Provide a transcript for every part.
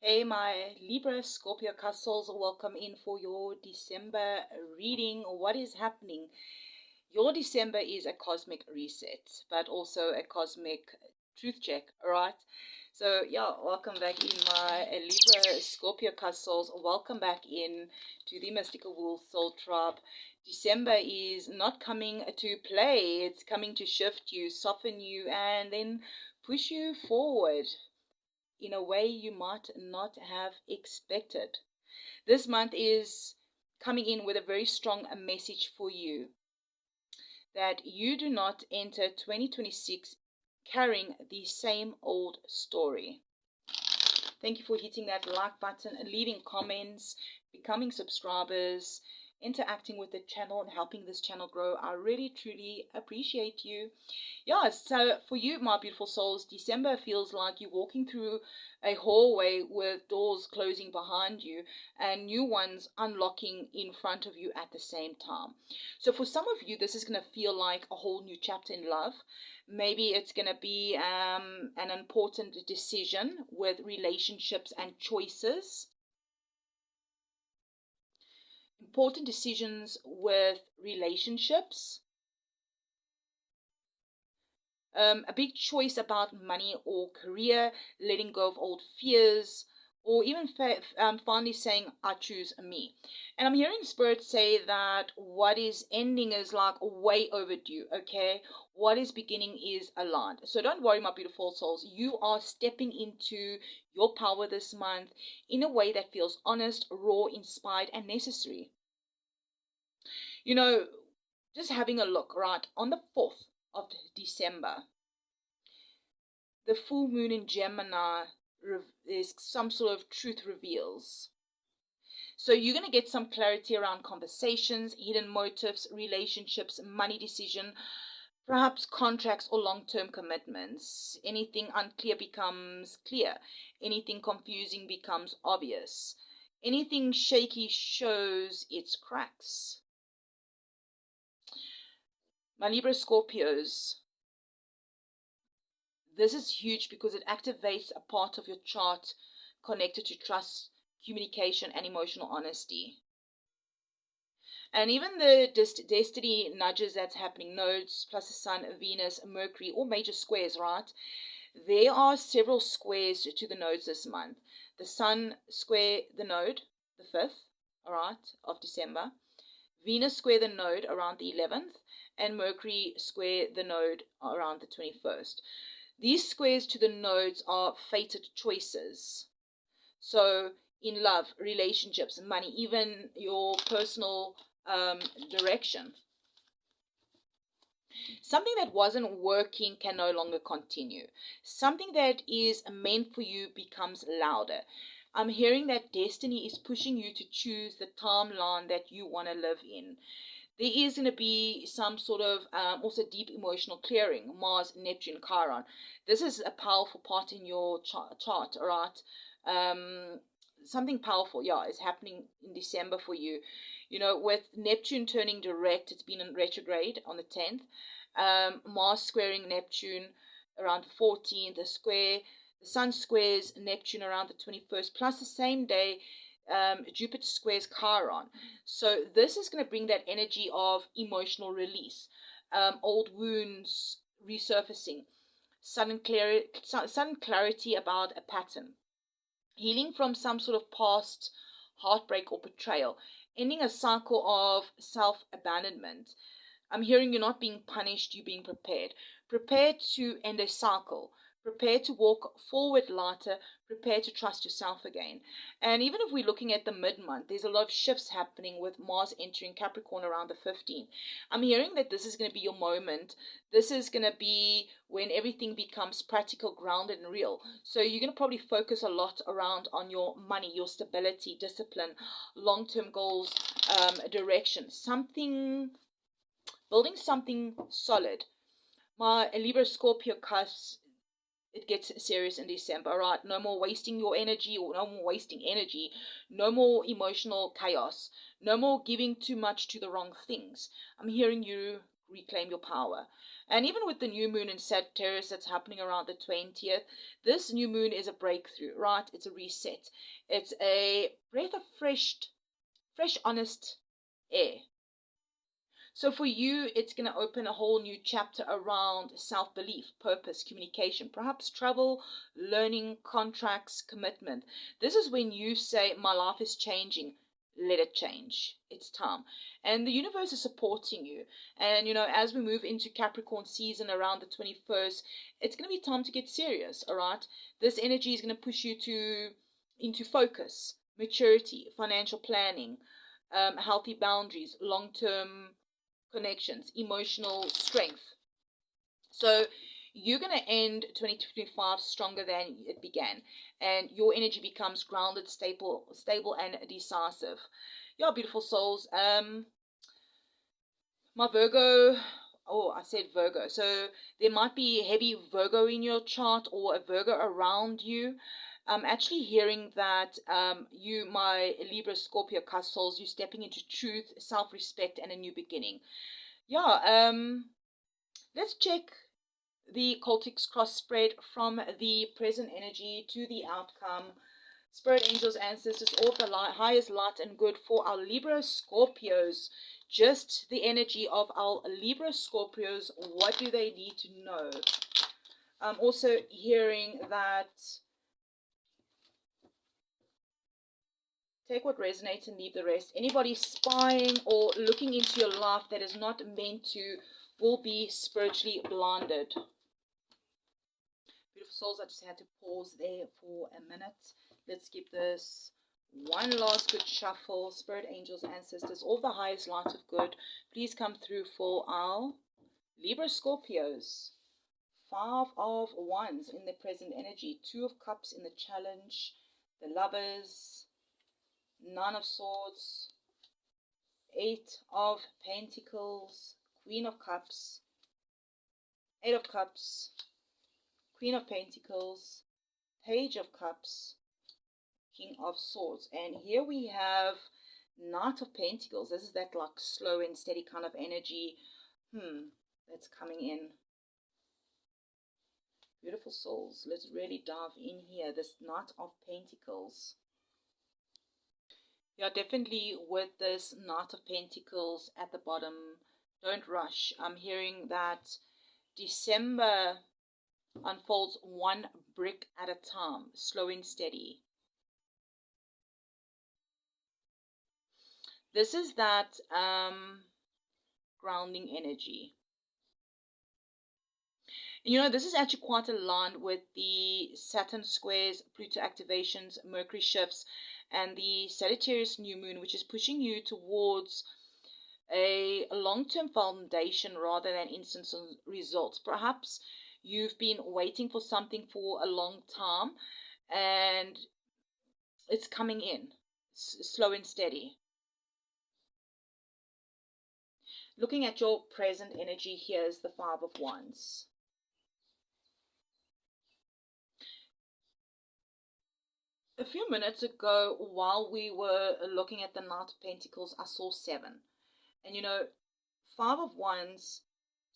Hey, my Libra-Scorpio Cusp souls, welcome in for your December reading. What is happening? Your December is a cosmic reset, but also a cosmic truth check, all right? So, yeah, welcome back in, my Libra-Scorpio Cusp souls. Welcome back in to the Mystical Wool Soul Tribe. December is not coming to play. It's coming to shift you, soften you, and then push you forward in a way you might not have expected. This month is coming in with a very strong message for you that you do not enter 2026 carrying the same old story. Thank you for hitting that like button and leaving comments, becoming subscribers, interacting with the channel and helping this channel grow. I really truly appreciate you. Yeah, so for you, my beautiful souls, December feels like you're walking through a hallway with doors closing behind you and new ones unlocking in front of you at the same time. So for some of you, this is going to feel like a whole new chapter in love. Maybe it's going to be an important decision with relationships and choices. Important decisions with relationships. A big choice about money or career, letting go of old fears, or even finally saying, I choose me. And I'm hearing Spirit say that what is ending is like way overdue, okay? What is beginning is aligned. So don't worry, my beautiful souls. You are stepping into your power this month in a way that feels honest, raw, inspired, and necessary. You know, just having a look, right, on the 4th of December, the full moon in Gemini is some sort of truth reveals. So you're going to get some clarity around conversations, hidden motives, relationships, money decision, perhaps contracts or long-term commitments. Anything unclear becomes clear. Anything confusing becomes obvious. Anything shaky shows its cracks. My Libra Scorpios, this is huge because it activates a part of your chart connected to trust, communication, and emotional honesty. And even the destiny nudges that's happening, nodes plus the sun, Venus, Mercury, all major squares, right? There are several squares to the nodes this month. The sun square the node, the 5th, all right, of December. Venus square the node around the 11th, and Mercury square the node around the 21st. These squares to the nodes are fated choices. So in love, relationships, money, even your personal direction. Something that wasn't working can no longer continue. Something that is meant for you becomes louder. I'm hearing that destiny is pushing you to choose the timeline that you want to live in. There is going to be some sort of also deep emotional clearing. Mars, Neptune, Chiron. This is a powerful part in your chart, all right? Something powerful, yeah, is happening in December for you. You know, with Neptune turning direct, it's been in retrograde on the 10th. Mars squaring Neptune around the 14th. The Sun squares Neptune around the 21st. Plus the same day, Jupiter squares Chiron. So this is going to bring that energy of emotional release, old wounds resurfacing, sudden clarity about a pattern, healing from some sort of past heartbreak or betrayal, ending a cycle of self-abandonment. I'm hearing you're not being punished, you're being prepared. Prepared to end a cycle. Prepare to walk forward lighter. Prepare to trust yourself again. And even if we're looking at the mid-month, there's a lot of shifts happening with Mars entering Capricorn around the 15th. I'm hearing that this is going to be your moment. This is going to be when everything becomes practical, grounded, and real. So you're going to probably focus a lot around on your money, your stability, discipline, long-term goals, direction. Building something solid. My Libra-Scorpio Cusp, it gets serious in December, all right? No more wasting your energy, or no more wasting energy. No more emotional chaos. No more giving too much to the wrong things. I'm hearing you reclaim your power. And even with the new moon in Sagittarius that's happening around the 20th, this new moon is a breakthrough, right? It's a reset. It's a breath of fresh, honest air. So for you, it's going to open a whole new chapter around self-belief, purpose, communication, perhaps travel, learning, contracts, commitment. This is when you say, my life is changing. Let it change. It's time. And the universe is supporting you. And, as we move into Capricorn season around the 21st, it's going to be time to get serious, all right? This energy is going to push you into focus, maturity, financial planning, healthy boundaries, long-term connections, emotional strength. So you're going to end 2025 stronger than it began, and your energy becomes grounded, stable, and decisive. Yeah, beautiful souls. My Virgo. Oh, I said Virgo. So there might be heavy Virgo in your chart or a Virgo around you. I'm actually hearing that you, my Libra-Scorpio Cusp souls, you're stepping into truth, self-respect, and a new beginning. Yeah, let's check the Cultic cross spread from the present energy to the outcome. Spirit, angels, ancestors, all of the highest light and good for our Libra Scorpios. Just the energy of our Libra Scorpios. What do they need to know? I'm also hearing that take what resonates and leave the rest. Anybody spying or looking into your life that is not meant to will be spiritually blinded. Beautiful souls, I just had to pause there for a minute. Let's give this one last good shuffle. Spirit, angels, ancestors, all the highest light of good, please come through for our Libra Scorpios. 5 of Wands in the present energy, 2 of Cups in the challenge, the Lovers, 9 of Swords, 8 of Pentacles, Queen of Cups, 8 of Cups, Queen of Pentacles, Page of Cups, King of Swords. And here we have Knight of Pentacles. This is that like slow and steady kind of energy that's coming in. Beautiful souls, let's really dive in here. This Knight of Pentacles. Yeah, definitely with this Knight of Pentacles at the bottom, don't rush. I'm hearing that December unfolds one brick at a time, slow and steady. This is that grounding energy. This is actually quite aligned with the Saturn squares, Pluto activations, Mercury shifts, and the Sagittarius new moon, which is pushing you towards a long-term foundation rather than instant results. Perhaps you've been waiting for something for a long time, and it's coming in slow and steady. Looking at your present energy, here's the 5 of Wands. A few minutes ago, while we were looking at the Knight of Pentacles, I saw 7. And 5 of Wands,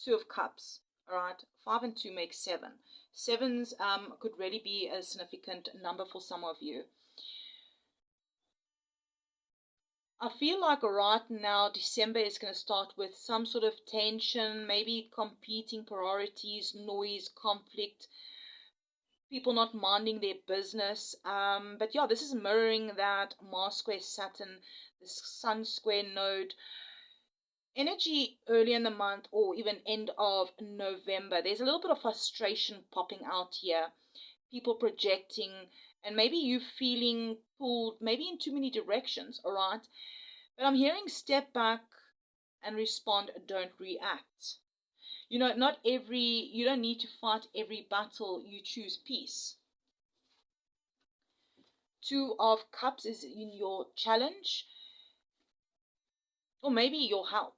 2 of Cups. Alright, 5 and 2 make 7. Sevens could really be a significant number for some of you. I feel like right now December is going to start with some sort of tension, maybe competing priorities, noise, conflict, people not minding their business. But yeah, this is mirroring that Mars square Saturn, this Sun square node energy early in the month or even end of November. There's a little bit of frustration popping out here, people projecting, and maybe you feeling pulled maybe in too many directions, all right? But I'm hearing step back and respond, don't react. You don't need to fight every battle, you choose peace. 2 of Cups is in your challenge, or maybe your help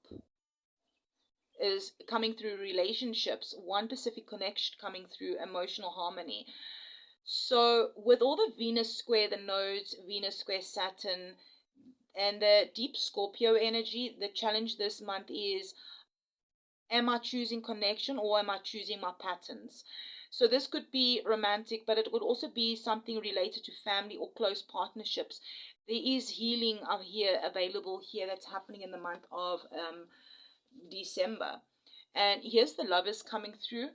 is coming through relationships, one Pacific connection coming through emotional harmony. So with all the Venus square, the nodes, Venus square Saturn, and the deep Scorpio energy, the challenge this month is Am I choosing connection or am I choosing my patterns? So this could be romantic, but it would also be something related to family or close partnerships. There is healing here available here that's happening in the month of December. And here's the Lovers coming through.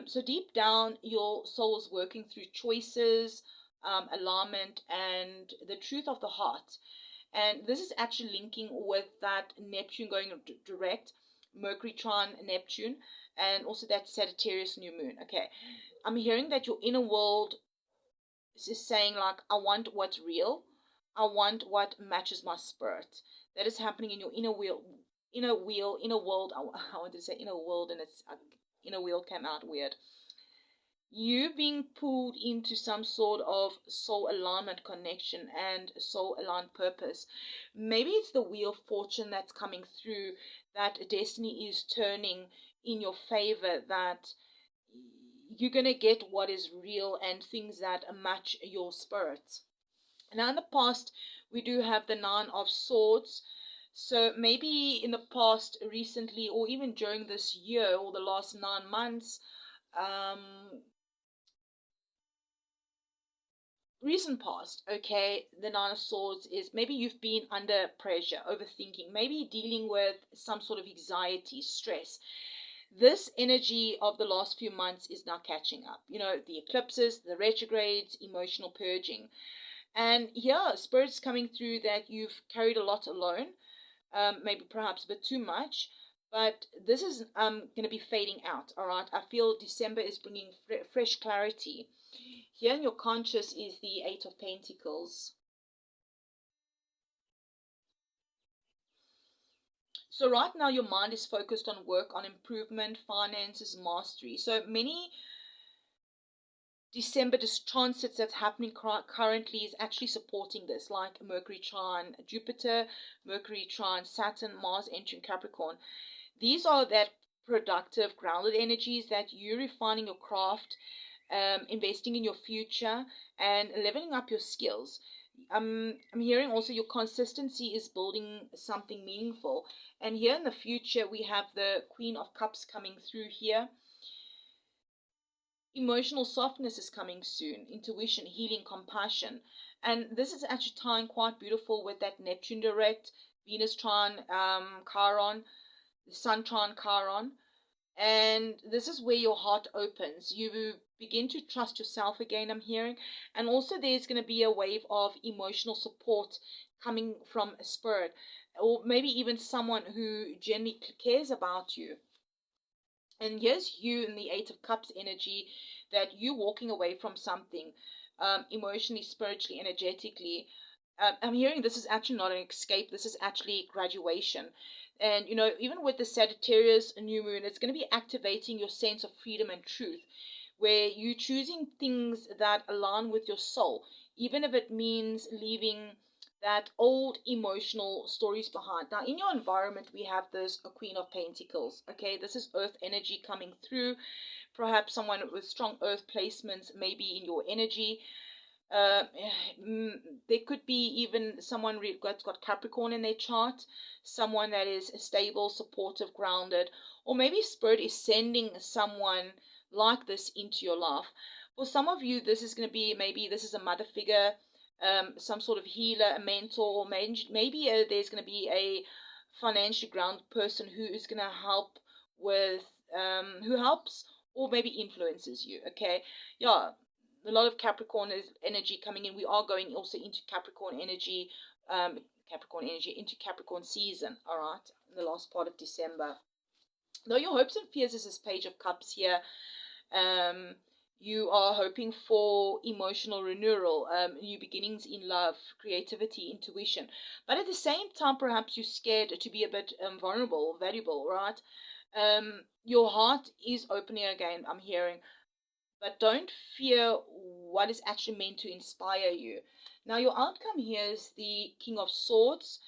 So deep down, your soul is working through choices, alignment, and the truth of the heart. And this is actually linking with that Neptune going direct, Mercury trine Neptune, and also that Sagittarius new moon. Okay, I'm hearing that your inner world is saying, like, I want what's real, I want what matches my spirit. That is happening in your inner world. I wanted to say inner world, and it's inner wheel came out weird. You being pulled into some sort of soul alignment connection and soul aligned purpose. Maybe it's the wheel of fortune that's coming through, that destiny is turning in your favor, that you're going to get what is real and things that match your spirit. Now, in the past, we do have the Nine of Swords. So maybe in the past, recently, or even during this year or the last 9 months, um, recent past, okay, the Nine of Swords is maybe you've been under pressure, overthinking, maybe dealing with some sort of anxiety, stress. This energy of the last few months is now catching up. You know, the eclipses, the retrogrades, emotional purging. And yeah, spirit's coming through that you've carried a lot alone, maybe perhaps a bit too much. But this is going to be fading out, all right? I feel December is bringing fresh clarity. Here in your conscious is the Eight of Pentacles. So right now your mind is focused on work, on improvement, finances, mastery. So many December transits that's happening currently is actually supporting this, like Mercury trine Jupiter, Mercury trine Saturn, Mars entering Capricorn. These are that productive, grounded energies that you're refining your craft, investing in your future, and leveling up your skills. I'm hearing also your consistency is building something meaningful. And here in the future, we have the Queen of Cups coming through here. Emotional softness is coming soon, intuition, healing, compassion. And this is actually tying quite beautiful with that Neptune direct, Venus trine Chiron, the Sun trine Chiron. And this is where your heart opens. You begin to trust yourself again, I'm hearing. And also there's going to be a wave of emotional support coming from a spirit, or maybe even someone who genuinely cares about you. And here's you in the Eight of Cups energy, that you walking away from something, emotionally, spiritually, energetically. I'm hearing this is actually not an escape. This is actually graduation. And, you know, even with the Sagittarius new moon, it's going to be activating your sense of freedom and truth, where you're choosing things that align with your soul, even if it means leaving that old emotional stories behind. Now, in your environment, we have this a Queen of Pentacles. Okay, this is earth energy coming through. Perhaps someone with strong earth placements may be in your energy. Uh, there could be even someone that's got Capricorn in their chart, someone that is stable, supportive, grounded, or maybe Spirit is sending someone like this into your life. For some of you, this is going to be, maybe this is a mother figure, some sort of healer, a mentor, or maybe there's going to be a financially grounded person who is going to help with, who helps or maybe influences you. Okay, yeah, a lot of Capricorn energy coming in. We are going also into Capricorn energy, into Capricorn season. All right, in the last part of December. Though your hopes and fears is this Page of Cups here. Um, you are hoping for emotional renewal, new beginnings in love, creativity, intuition. But at the same time, perhaps you're scared to be a bit vulnerable, valuable, right? Your heart is opening again, I'm hearing. But don't fear what is actually meant to inspire you. Now, your outcome here is the King of Swords.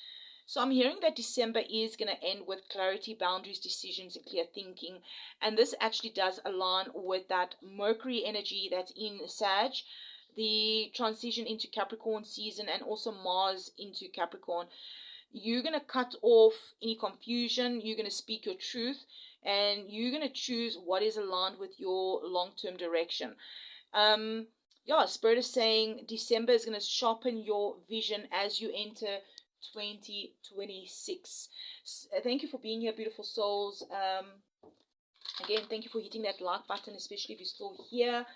So I'm hearing that December is going to end with clarity, boundaries, decisions, and clear thinking. And this actually does align with that Mercury energy that's in Sag, the transition into Capricorn season, and also Mars into Capricorn. you're going to cut off any confusion. You're going to speak your truth, and you're going to choose what is aligned with your long-term direction. Yeah, Spirit is saying December is going to sharpen your vision as you enter 2026. Thank you for being here, beautiful souls. Again, thank you for hitting that like button, especially if you're still here,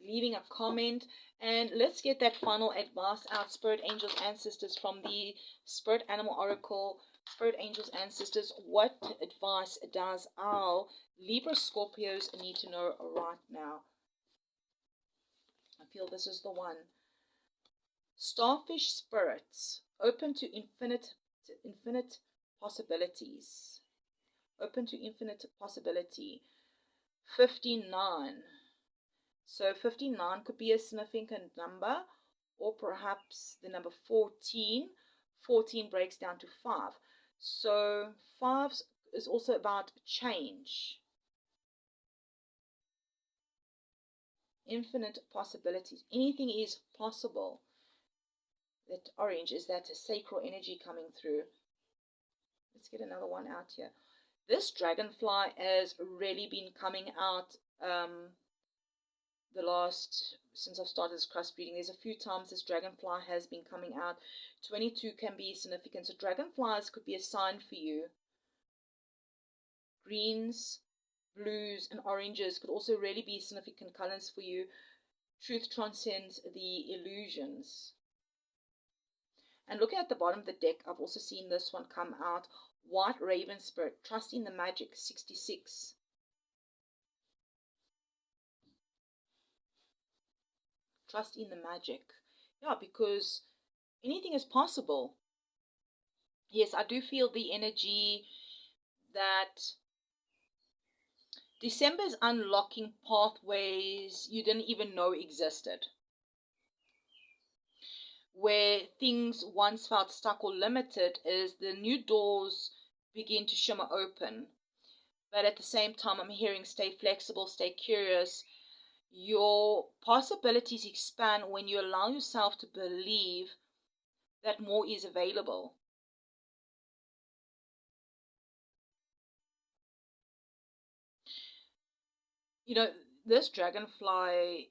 leaving a comment. And let's get that final advice out, Spirit, Angels, Ancestors, from the Spirit Animal Oracle. Spirit, Angels, Ancestors, what advice does our Libra Scorpios need to know right now? I feel this is the one. Starfish spirits, open to infinite possibilities. Open to infinite possibility. 59. So 59 could be a significant number, or perhaps the number 14. 14 breaks down to 5. So 5 is also about change. Infinite possibilities. Anything is possible. That orange is that sacral energy coming through. Let's get another one out here. This dragonfly has really been coming out since I've started this cusp reading. There's a few times this dragonfly has been coming out. 22 can be significant. So dragonflies could be a sign for you. Greens, blues, and oranges could also really be significant colors for you. Truth transcends the illusions. And looking at the bottom of the deck, I've also seen this one come out. White Raven Spirit, trust in the magic, 66. Trust in the magic. Yeah, because anything is possible. Yes, I do feel the energy that December is unlocking pathways you didn't even know existed. Where things once felt stuck or limited is the new doors begin to shimmer open. But at the same time, I'm hearing stay flexible, stay curious. Your possibilities expand when you allow yourself to believe that more is available. You know, this dragonfly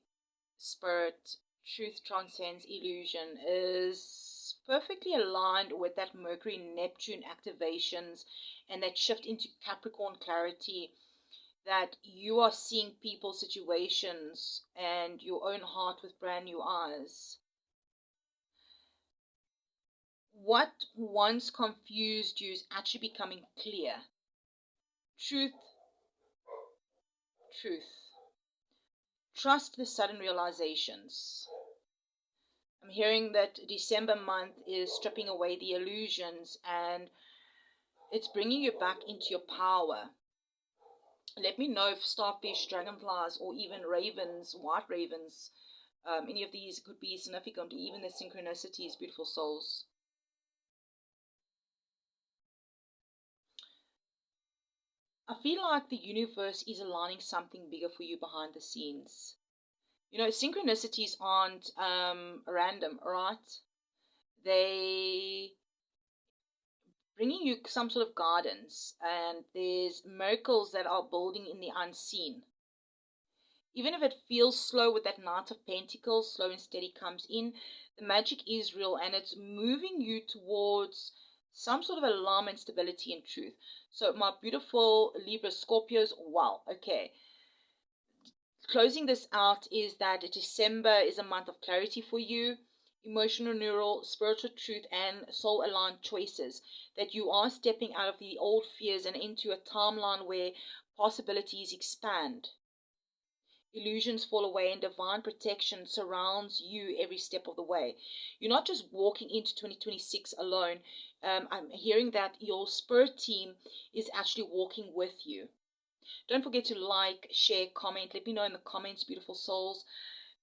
spirit, truth transcends illusion, is perfectly aligned with that Mercury Neptune activations and that shift into Capricorn clarity, that you are seeing people, situations, and your own heart with brand new eyes. What once confused you is actually becoming clear. Truth, truth. Trust the sudden realizations. I'm hearing that December month is stripping away the illusions and it's bringing you back into your power. Let me know if starfish, dragonflies, or even ravens, white ravens, any of these could be significant, even the synchronicities, beautiful souls. I feel like the universe is aligning something bigger for you behind the scenes. You know, synchronicities aren't random, right? They bringing you some sort of guidance, and there's miracles that are building in the unseen. Even if it feels slow with that Knight of Pentacles, slow and steady comes in, the magic is real and it's moving you towards some sort of alignment, stability, and truth. So my beautiful Libra Scorpios, wow, okay. Closing this out is that December is a month of clarity for you, emotional renewal, spiritual truth, and soul aligned choices. That you are stepping out of the old fears and into a timeline where possibilities expand. Illusions fall away and divine protection surrounds you every step of the way. You're not just walking into 2026 alone. I'm hearing that your spirit team is actually walking with you. Don't forget to like, share, comment. Let me know in the comments, beautiful souls.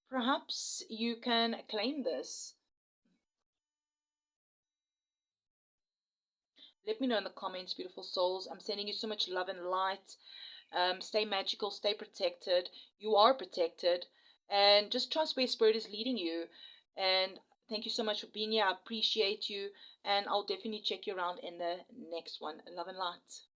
Perhaps you can claim this. Let me know in the comments, beautiful souls. I'm sending you so much love and light. Stay magical, stay protected. You are protected. And just trust where Spirit is leading you. And thank you so much for being here. I appreciate you. and I'll definitely check you around in the next one. Love and light.